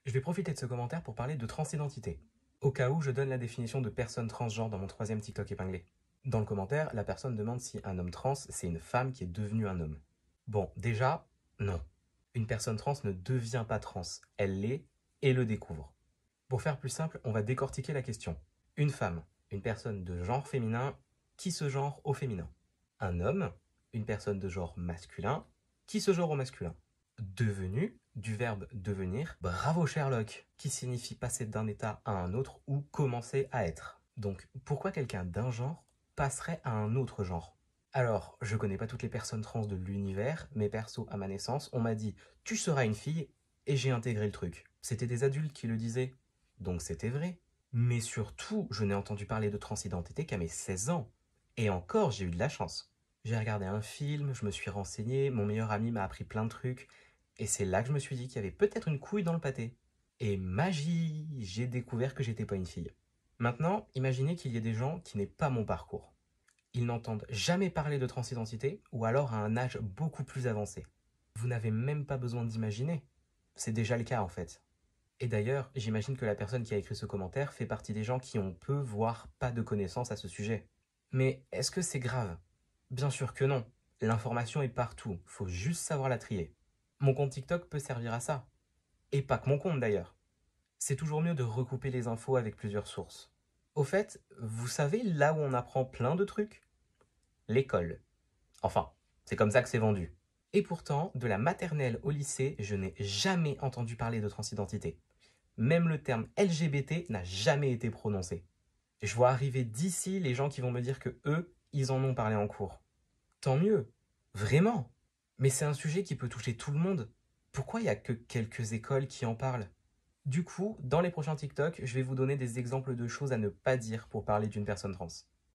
Je vais profiter de ce commentaire pour parler de transidentité. Au cas où, je donne la définition de personne transgenre dans mon troisième TikTok épinglé. Dans le commentaire, la personne demande si un homme trans, c'est une femme qui est devenue un homme. Bon, déjà, non. Une personne trans ne devient pas trans, elle l'est et le découvre. Pour faire plus simple, on va décortiquer la question. Une femme, une personne de genre féminin qui se genre au féminin. Un homme, une personne de genre masculin qui se genre au masculin. Devenu, du verbe devenir, bravo Sherlock, qui signifie passer d'un état à un autre ou commencer à être. Donc, pourquoi quelqu'un d'un genre passerait à un autre genre? Alors, je connais pas toutes les personnes trans de l'univers, mais perso, à ma naissance, on m'a dit « tu seras une fille » et j'ai intégré le truc. C'était des adultes qui le disaient, donc c'était vrai. Mais surtout, je n'ai entendu parler de transidentité qu'à mes 16 ans. Et encore, j'ai eu de la chance. J'ai regardé un film, je me suis renseigné, mon meilleur ami m'a appris plein de trucs, et c'est là que je me suis dit qu'il y avait peut-être une couille dans le pâté. Et magie, j'ai découvert que j'étais pas une fille. Maintenant, imaginez qu'il y ait des gens qui n'aient pas mon parcours. Ils n'entendent jamais parler de transidentité ou alors à un âge beaucoup plus avancé. Vous n'avez même pas besoin d'imaginer. C'est déjà le cas en fait. Et d'ailleurs, j'imagine que la personne qui a écrit ce commentaire fait partie des gens qui ont peu, voire pas de connaissances à ce sujet. Mais est-ce que c'est grave? Bien sûr que non. L'information est partout, faut juste savoir la trier. Mon compte TikTok peut servir à ça. Et pas que mon compte d'ailleurs. C'est toujours mieux de recouper les infos avec plusieurs sources. Au fait, vous savez là où on apprend plein de trucs? L'école. Enfin, c'est comme ça que c'est vendu. Et pourtant, de la maternelle au lycée, je n'ai jamais entendu parler de transidentité. Même le terme LGBT n'a jamais été prononcé. Je vois arriver d'ici les gens qui vont me dire que eux, ils en ont parlé en cours. Tant mieux. Vraiment. Mais c'est un sujet qui peut toucher tout le monde. Pourquoi il n'y a que quelques écoles qui en parlent? Du coup, dans les prochains TikTok, je vais vous donner des exemples de choses à ne pas dire pour parler d'une personne trans.